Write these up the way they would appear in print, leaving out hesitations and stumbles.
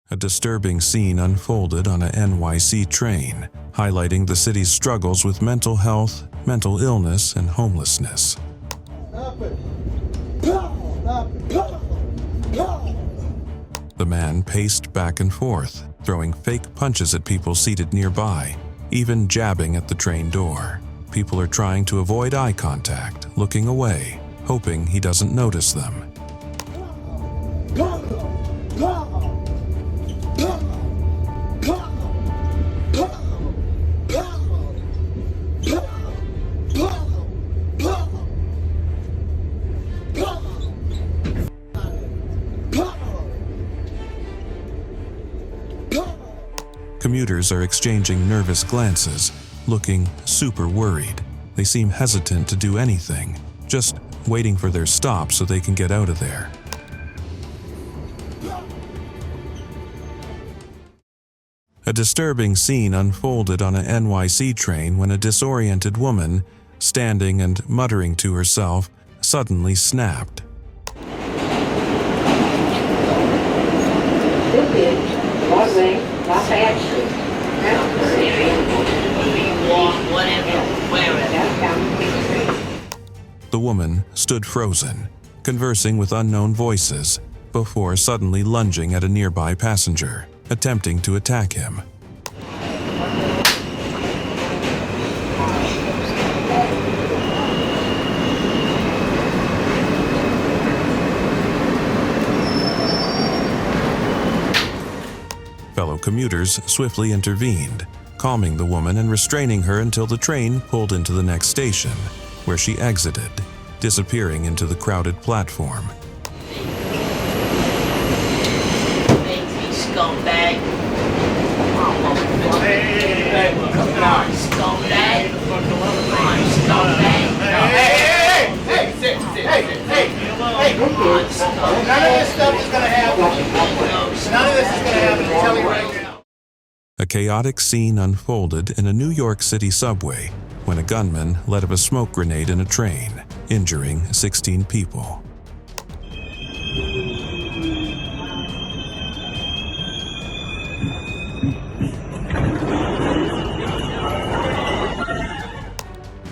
A disturbing scene unfolded on a NYC train, highlighting the city's struggles with mental health, mental illness, and homelessness. The man paced back and forth, throwing fake punches at people seated nearby, even jabbing at the train door. People are trying to avoid eye contact, looking away, hoping he doesn't notice them. Commuters are exchanging nervous glances, looking super worried. They seem hesitant to do anything, just waiting for their stop so they can get out of there. A disturbing scene unfolded on a NYC train when a disoriented woman, standing and muttering to herself, suddenly snapped. The woman stood frozen, conversing with unknown voices, before suddenly lunging at a nearby passenger, attempting to attack him. Fellow commuters swiftly intervened, calming the woman and restraining her until the train pulled into the next station, where she exited, disappearing into the crowded platform. Scumbag. None of this stuff is gonna happen. None of this is gonna happen. I'm telling you right now. A chaotic scene unfolded in a New York City subway when a gunman let off a smoke grenade in a train, injuring 16 people.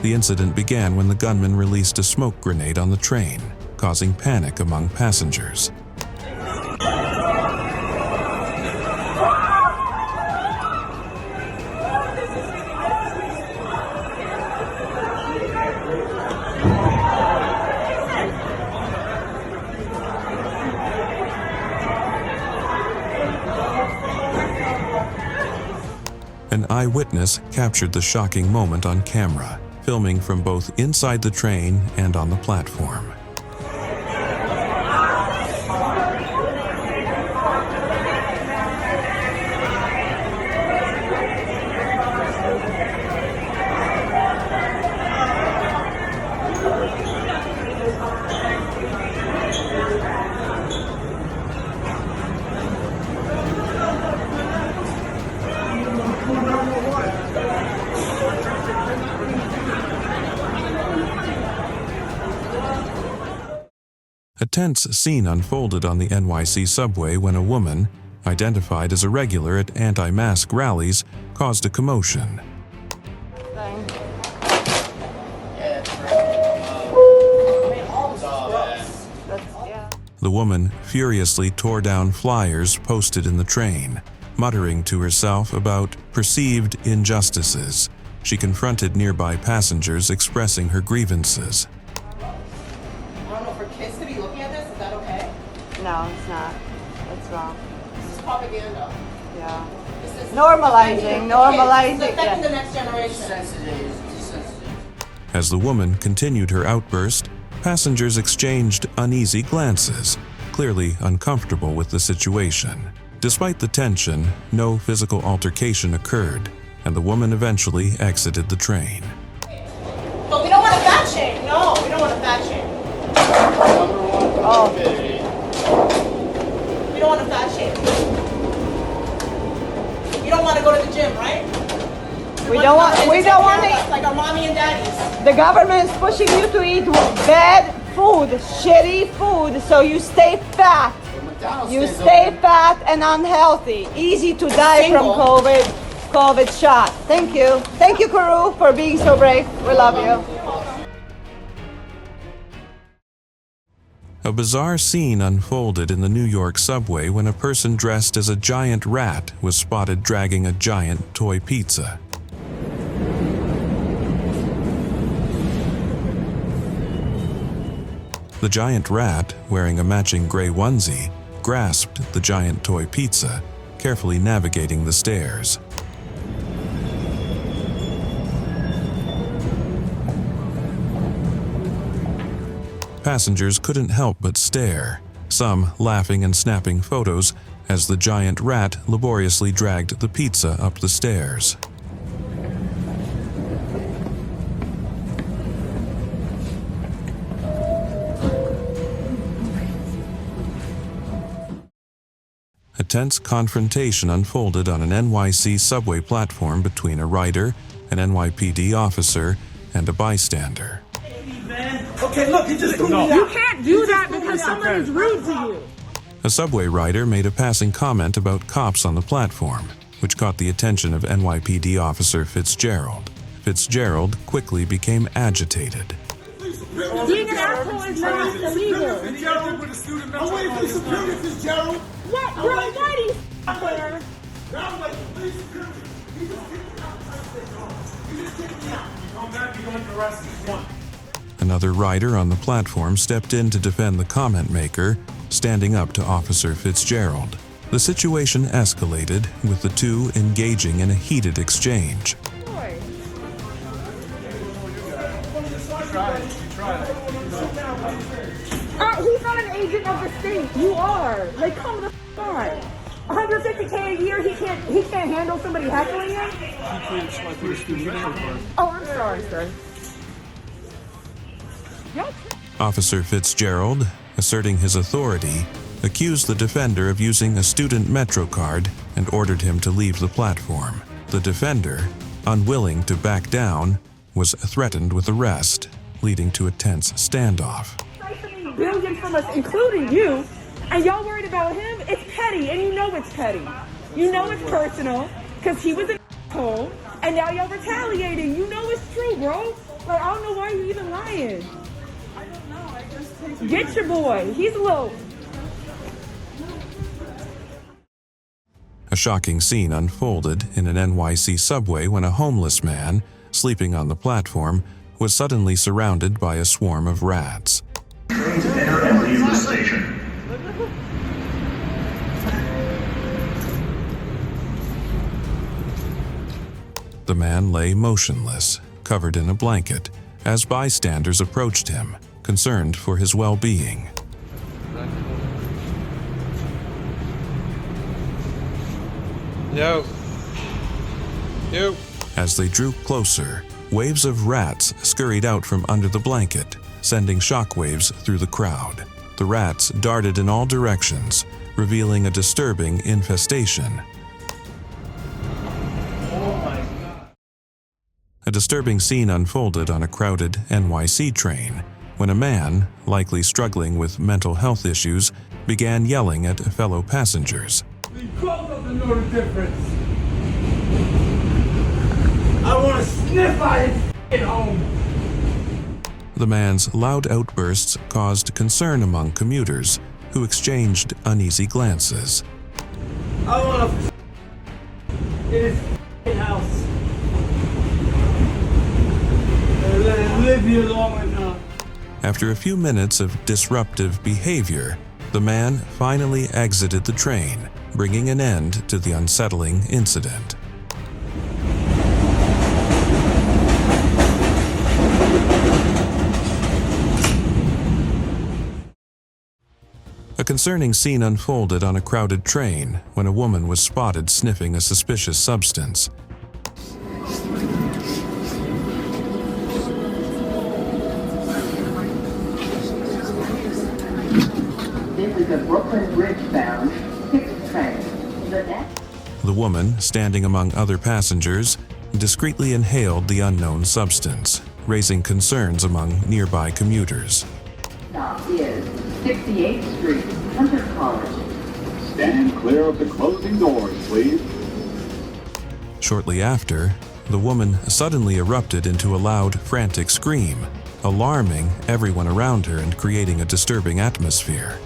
The incident began when the gunman released a smoke grenade on the train, causing panic among passengers. An eyewitness captured the shocking moment on camera, filming from both inside the train and on the platform. A tense scene unfolded on the NYC subway when a woman, identified as a regular at anti-mask rallies, caused a commotion. The woman furiously tore down flyers posted in the train, muttering to herself about perceived injustices. She confronted nearby passengers expressing her grievances. No, it's not. It's wrong. This is propaganda. Yeah. This is Normalizing. It's affecting Yeah. the next generation. As the woman continued her outburst, passengers exchanged uneasy glances, clearly uncomfortable with the situation. Despite the tension, no physical altercation occurred, and the woman eventually exited the train. But we don't want to fat shame. No, we don't want to fat shame. Oh. We don't want to fat shame. You don't want to go to the gym, right? We don't want to it. like our mommy and daddies. The government is pushing you to eat bad food, shitty food, so you stay fat. You stay fat and unhealthy. Easy to die from COVID shot. Thank you. Thank you, Kuru, for being so brave. We love you. A bizarre scene unfolded in the New York subway when a person dressed as a giant rat was spotted dragging a giant toy pizza. The giant rat, wearing a matching gray onesie, grasped the giant toy pizza, carefully navigating the stairs. Passengers couldn't help but stare, some laughing and snapping photos as the giant rat laboriously dragged the pizza up the stairs. A tense confrontation unfolded on an NYC subway platform between a rider, an NYPD officer, and a bystander. Okay, look, he just threw me out. You can't do that because someone is rude to you. A subway rider made a passing comment about cops on the platform, which caught the attention of NYPD officer Fitzgerald. Fitzgerald quickly became agitated. Being an asshole is not illegal. I'm waiting for the superior, Fitzgerald. What? Bro, why do you there? I'm like, please, superior. He just kicked me out. He just kicked me out. You come back, you're going to arrest me. One. Another rider on the platform stepped in to defend the comment maker, standing up to Officer Fitzgerald. The situation escalated, with the two engaging in a heated exchange. He's not an agent of the state. You are. Like, come the on. $150K a year. He can't handle somebody heckling him. Oh, I'm sorry, sir. Officer Fitzgerald, asserting his authority, accused the defender of using a student MetroCard and ordered him to leave the platform. The defender, unwilling to back down, was threatened with arrest, leading to a tense standoff. Siphoning billions from us, including you, and y'all worried about him? It's petty, and you know it's petty. You know it's personal, because he was an asshole, and now y'all retaliating. You know it's true, bro. Like, I don't know why you even lying. Get your boy. He's a little... A shocking scene unfolded in an NYC subway when a homeless man, sleeping on the platform, was suddenly surrounded by a swarm of rats. Enter and leave the station. The man lay motionless, covered in a blanket, as bystanders approached him, concerned for his well-being. No. As they drew closer, waves of rats scurried out from under the blanket, sending shockwaves through the crowd. The rats darted in all directions, revealing a disturbing infestation. A disturbing scene unfolded on a crowded NYC train when a man, likely struggling with mental health issues, began yelling at fellow passengers. You close up to know the difference. I want to sniff out his home. The man's loud outbursts caused concern among commuters, who exchanged uneasy glances. I want to in his house. Let him live here long enough. After a few minutes of disruptive behavior, the man finally exited the train, bringing an end to the unsettling incident. A concerning scene unfolded on a crowded train when a woman was spotted sniffing a suspicious substance. This is a Brooklyn Bridge-bound 6 train. The woman, standing among other passengers, discreetly inhaled the unknown substance, raising concerns among nearby commuters. Stop is 68th Street, Hunter College, Stand clear of the closing doors, please. Shortly after, the woman suddenly erupted into a loud, frantic scream, alarming everyone around her and creating a disturbing atmosphere.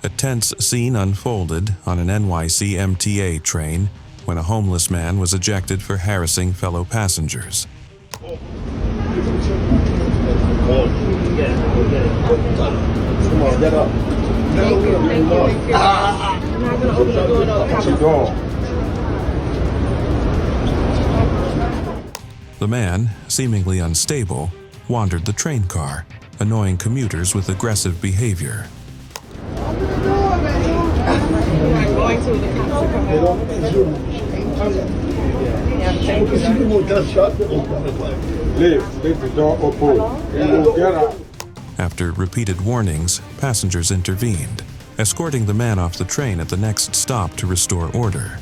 A tense scene unfolded on an NYC MTA train when a homeless man was ejected for harassing fellow passengers. The man, seemingly unstable, wandered the train car, annoying commuters with aggressive behavior. After repeated warnings, passengers intervened, escorting the man off the train at the next stop to restore order.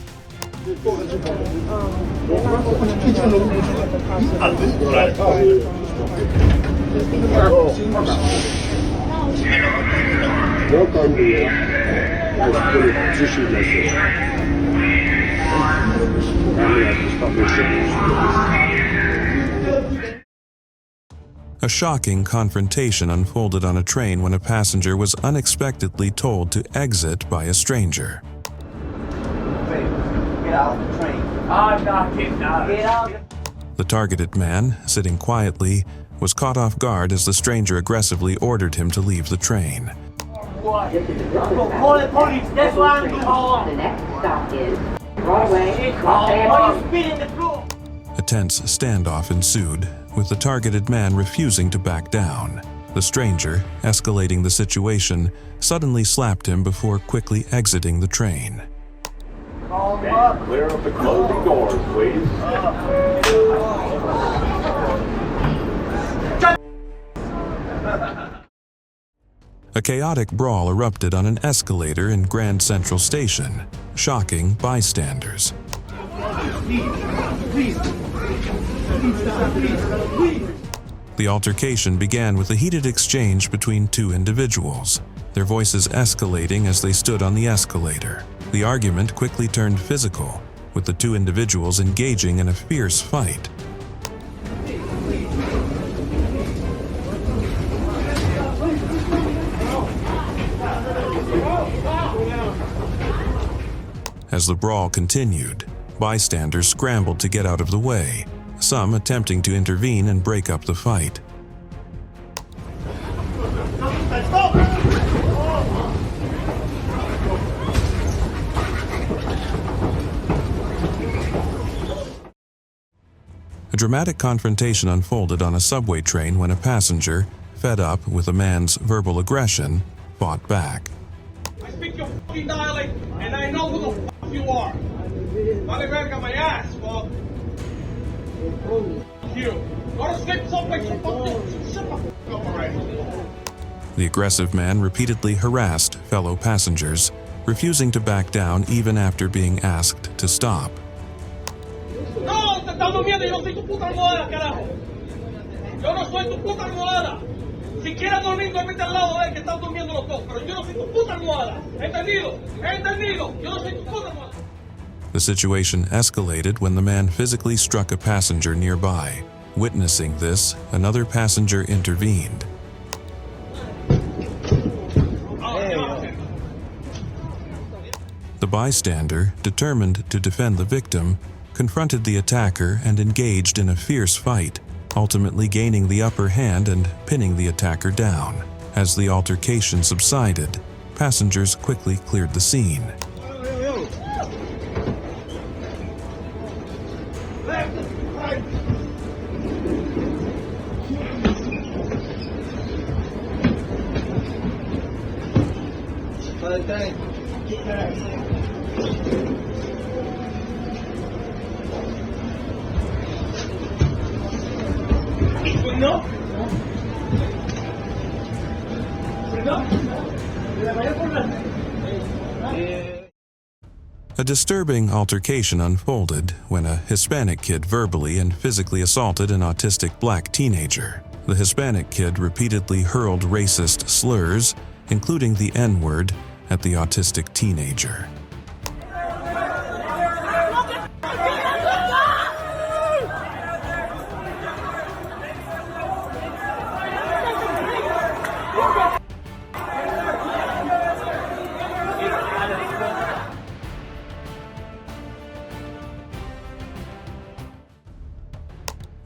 A shocking confrontation unfolded on a train when a passenger was unexpectedly told to exit by a stranger. Get out of the train. I'm not getting out. Get out. The targeted man, sitting quietly, was caught off guard as the stranger aggressively ordered him to leave the train. What? Call the police. That's why I'm calling. The next stop is Broadway. Why you spitting the floor? A tense standoff ensued, with the targeted man refusing to back down. The stranger, escalating the situation, suddenly slapped him before quickly exiting the train. Stand clear of the closing doors, please. A chaotic brawl erupted on an escalator in Grand Central Station, shocking bystanders. The altercation began with a heated exchange between two individuals, their voices escalating as they stood on the escalator. The argument quickly turned physical, with the two individuals engaging in a fierce fight. As the brawl continued, bystanders scrambled to get out of the way, some attempting to intervene and break up the fight. A dramatic confrontation unfolded on a subway train when a passenger, fed up with a man's verbal aggression, fought back. I speak your fucking dialect, and I know who the fuck you are. Vale verga my ass, fuck. You. Go to sleep someplace. Shut the fuck up already. The aggressive man repeatedly harassed fellow passengers, refusing to back down even after being asked to stop. No, te estás durmiendo y yo no soy tu puta almohada, carajo. Yo no soy tu puta almohada. Si quieres dormir, duérmete al lado de él, que están durmiendo los dos. Pero yo no soy tu puta almohada. ¿Entendido? ¿Entendido? Yo no soy tu puta almohada. The situation escalated when the man physically struck a passenger nearby. Witnessing this, another passenger intervened. The bystander, determined to defend the victim, confronted the attacker and engaged in a fierce fight, ultimately gaining the upper hand and pinning the attacker down. As the altercation subsided, passengers quickly cleared the scene. No. A disturbing altercation unfolded when a Hispanic kid verbally and physically assaulted an autistic black teenager. The Hispanic kid repeatedly hurled racist slurs, including the N-word, at the autistic teenager.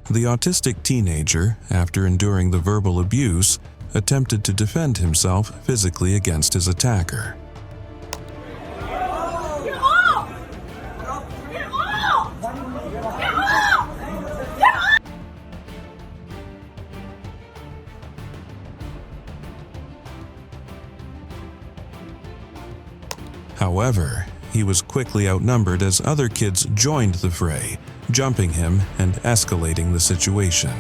The autistic teenager, after enduring the verbal abuse, attempted to defend himself physically against his attacker. Get off! Get off! Get off! Get off! However, he was quickly outnumbered as other kids joined the fray, jumping him and escalating the situation.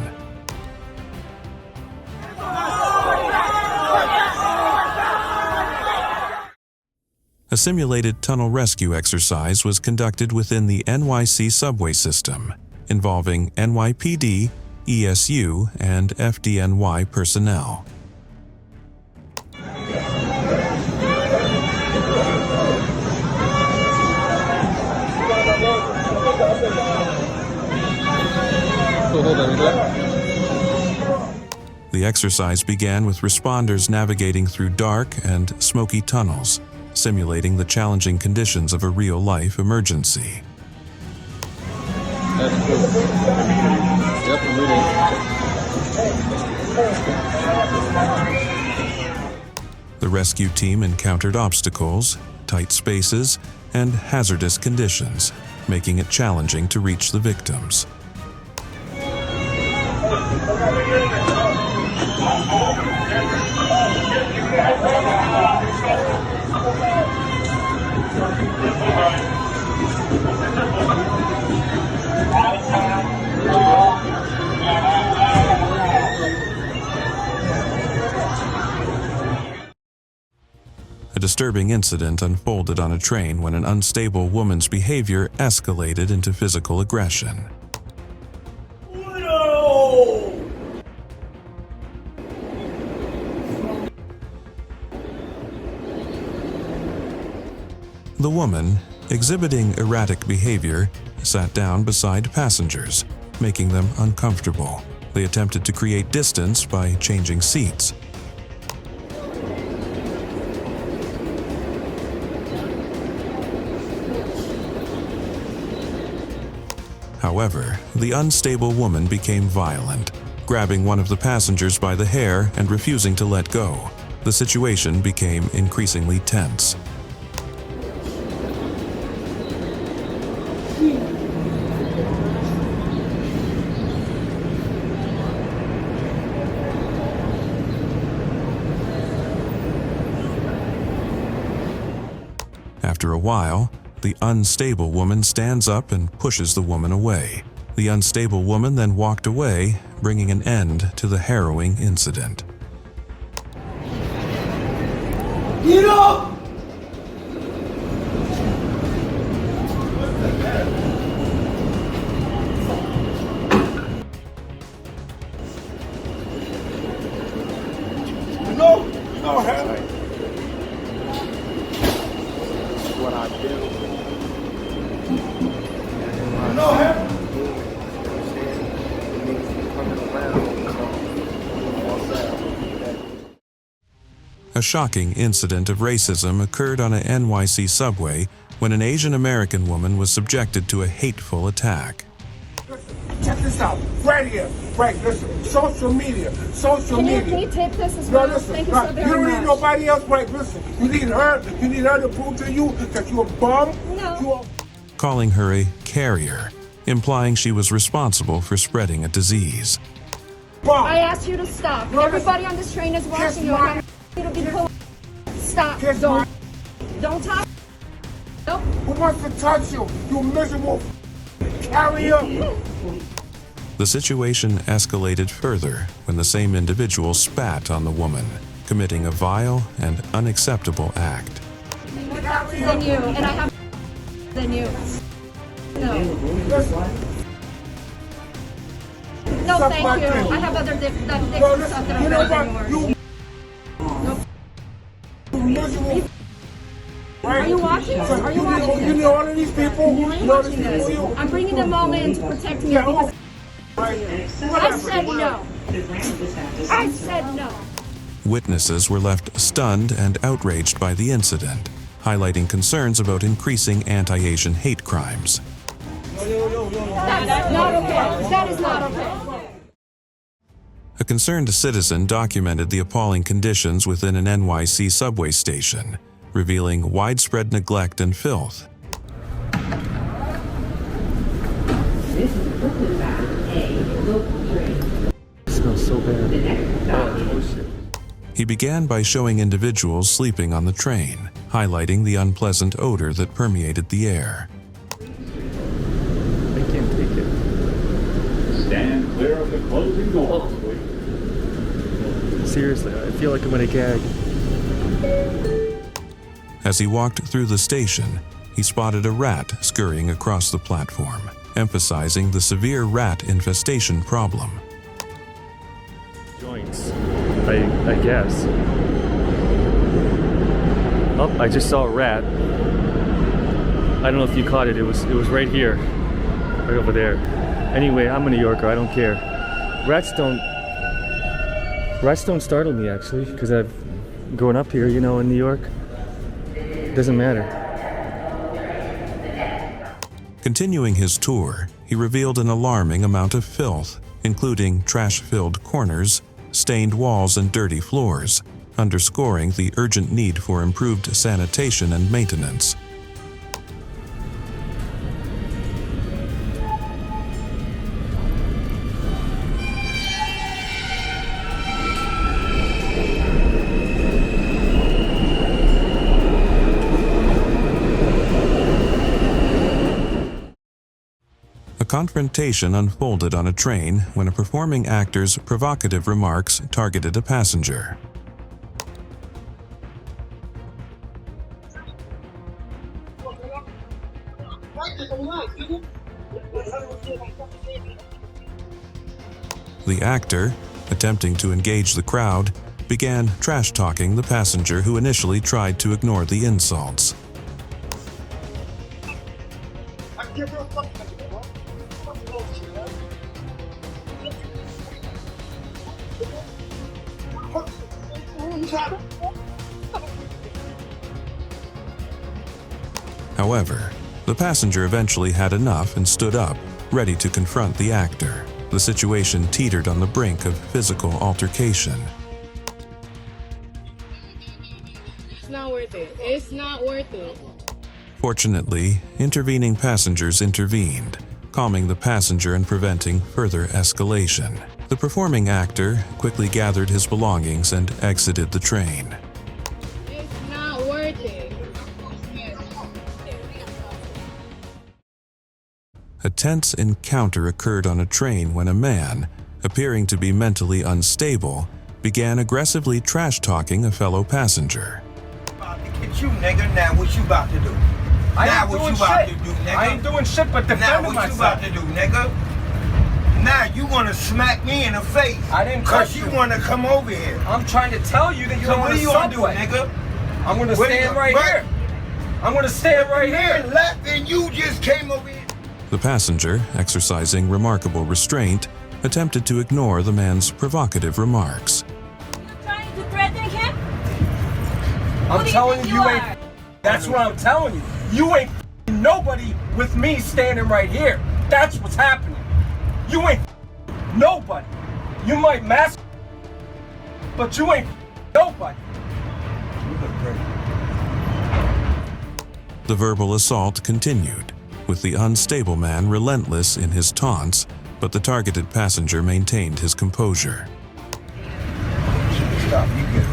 A simulated tunnel rescue exercise was conducted within the NYC subway system, involving NYPD, ESU, and FDNY personnel. The exercise began with responders navigating through dark and smoky tunnels, simulating the challenging conditions of a real-life emergency. The rescue team encountered obstacles, tight spaces, and hazardous conditions, making it challenging to reach the victims. A disturbing incident unfolded on a train when an unstable woman's behavior escalated into physical aggression. The woman, exhibiting erratic behavior, sat down beside passengers, making them uncomfortable. They attempted to create distance by changing seats. However, the unstable woman became violent, grabbing one of the passengers by the hair and refusing to let go. The situation became increasingly tense. After a while, the unstable woman stands up and pushes the woman away. The unstable woman then walked away, bringing an end to the harrowing incident. Get up! No, Harry. What I do. No, Harry. A shocking incident of racism occurred on a NYC subway when an Asian American woman was subjected to a hateful attack. Check this out. Right here. Right, listen. Social media. Can you tape this as well? Thank you so very much. You don't need nobody else. Right, listen. You need her to prove to you that you're a bum. No. Calling her a carrier, implying she was responsible for spreading a disease. Bum. I asked you to stop. Everybody on this train is watching you. I want you to be cool. Stop. Kiss Don't. Don't talk. Nope. Who wants to touch you? You miserable carrier. The situation escalated further when the same individual spat on the woman, committing a vile and unacceptable act. Than you, and I have than you. No. No, thank you. I have other dicks that are better than yours. Nope. Are you watching? Are you watching? You know all of these people? I'm watching this. I'm bringing them all in to protect me. I said no. I said no. Witnesses were left stunned and outraged by the incident, highlighting concerns about increasing anti-Asian hate crimes. That's not okay. That is not okay. A concerned citizen documented the appalling conditions within an NYC subway station, revealing widespread neglect and filth. It smells so bad. He began by showing individuals sleeping on the train, highlighting the unpleasant odor that permeated the air. I can't take it. Stand clear of the closing doors, please. Seriously, I feel like I'm gonna gag. As he walked through the station, he spotted a rat scurrying across the platform, emphasizing the severe rat infestation problem. Joints, I guess. Oh, I just saw a rat. I don't know if you caught it. It was right here, right over there. Anyway, I'm a New Yorker. I don't care. Rats don't startle me actually, because I've grown up here, you know, in New York. It doesn't matter. Continuing his tour, he revealed an alarming amount of filth, including trash-filled corners, stained walls, and dirty floors, underscoring the urgent need for improved sanitation and maintenance. A confrontation unfolded on a train when a performing actor's provocative remarks targeted a passenger. The actor, attempting to engage the crowd, began trash-talking the passenger who initially tried to ignore the insults. However, the passenger eventually had enough and stood up, ready to confront the actor. The situation teetered on the brink of physical altercation. It's not worth it. It's not worth it. Fortunately, intervening passengers intervened, calming the passenger and preventing further escalation. The performing actor quickly gathered his belongings and exited the train. It's not worth it. A tense encounter occurred on a train when a man, appearing to be mentally unstable, began aggressively trash-talking a fellow passenger. About to get you, nigga. Now what you about to do? Now what you about to do, nigga? I ain't doing shit but defending myself. Now what you about to do, nigga? Now you wanna smack me in the face. I didn't Cause touch you you. wanna come over here. I'm trying to tell you that you're So on what the are you gonna do, subway. nigga? I'm gonna What are stand you- right what? here. I'm gonna stand right You here. left and you just came over here. The passenger, exercising remarkable restraint, attempted to ignore the man's provocative remarks. Trying to threaten him? I'm telling you, you ain't. That's what I'm telling you. You ain't nobody with me standing right here. That's what's happening. You ain't nobody. You might mask, but you ain't nobody. The verbal assault continued, with the unstable man relentless in his taunts, but the targeted passenger maintained his composure. Stop, you good.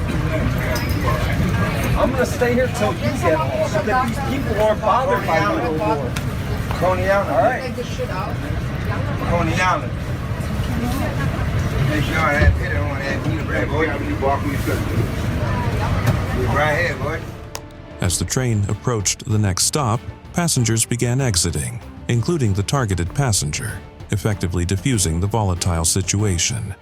I'm gonna stay here till you get home so that these people aren't bothered by you anymore. Coney Island, all right? Coney Island. Make sure I had hit it on that knee, right, boy. Right here, boy. As the train approached the next stop, passengers began exiting, including the targeted passenger, effectively diffusing the volatile situation.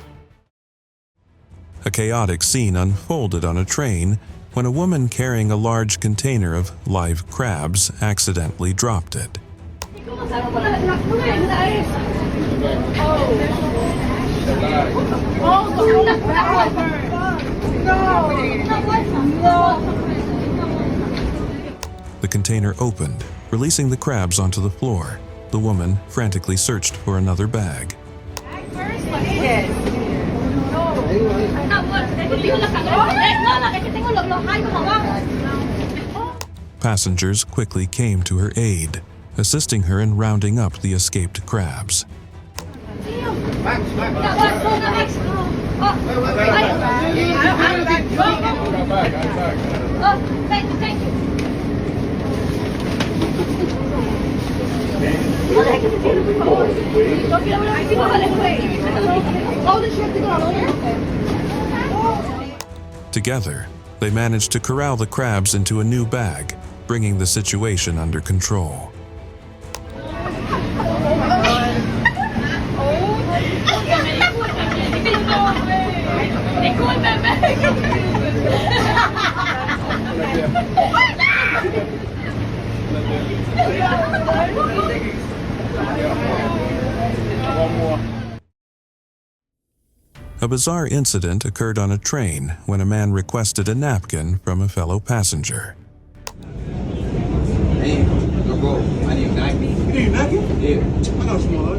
A chaotic scene unfolded on a train when a woman carrying a large container of live crabs accidentally dropped it. The container opened, releasing the crabs onto the floor. The woman frantically searched for another bag. Passengers quickly came to her aid, assisting her in rounding up the escaped crabs. Thank you. Together, they managed to corral the crabs into a new bag, bringing the situation under control. A bizarre incident occurred on a train when a man requested a napkin from a fellow passenger. Hey, bro, I need a napkin. You need a napkin? Yeah. I got some more.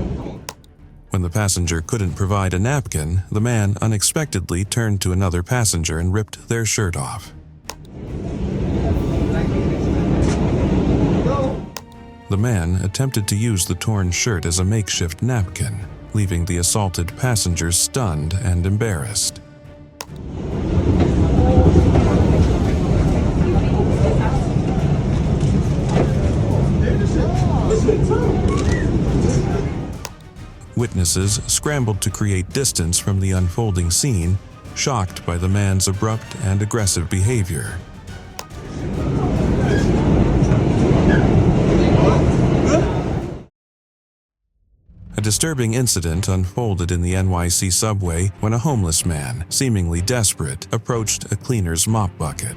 When the passenger couldn't provide a napkin, the man unexpectedly turned to another passenger and ripped their shirt off. The man attempted to use the torn shirt as a makeshift napkin, leaving the assaulted passengers stunned and embarrassed. Witnesses scrambled to create distance from the unfolding scene, shocked by the man's abrupt and aggressive behavior. A disturbing incident unfolded in the NYC subway when a homeless man, seemingly desperate, approached a cleaner's mop bucket.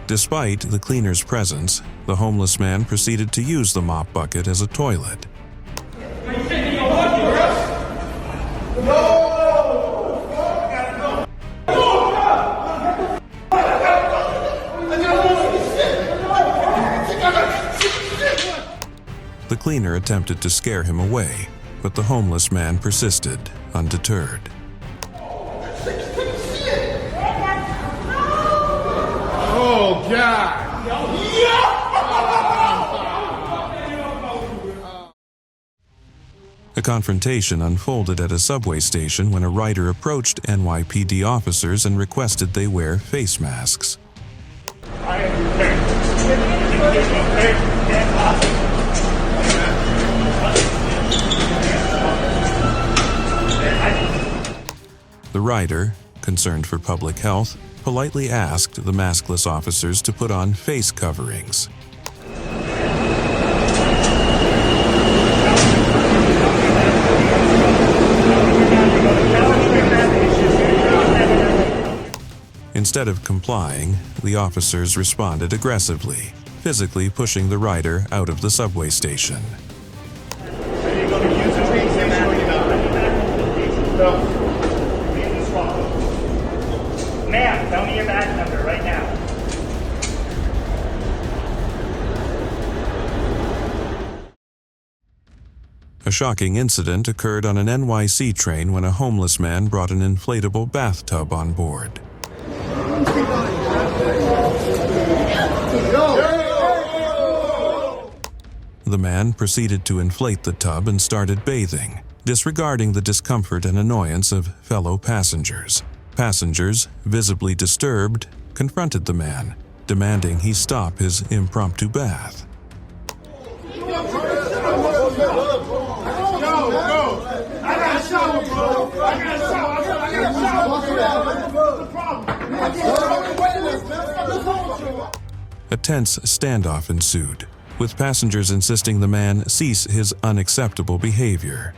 Despite the cleaner's presence, the homeless man proceeded to use the mop bucket as a toilet. The cleaner attempted to scare him away, but the homeless man persisted, undeterred. Oh, God. A confrontation unfolded at a subway station when a rider approached NYPD officers and requested they wear face masks. The rider, concerned for public health, politely asked the maskless officers to put on face coverings. Instead of complying, the officers responded aggressively, physically pushing the rider out of the subway station. Ma'am, tell me your badge number right now. A shocking incident occurred on an NYC train when a homeless man brought an inflatable bathtub on board. The man proceeded to inflate the tub and started bathing, disregarding the discomfort and annoyance of fellow passengers. Passengers, visibly disturbed, confronted the man, demanding he stop his impromptu bath. A tense standoff ensued, with passengers insisting the man cease his unacceptable behavior.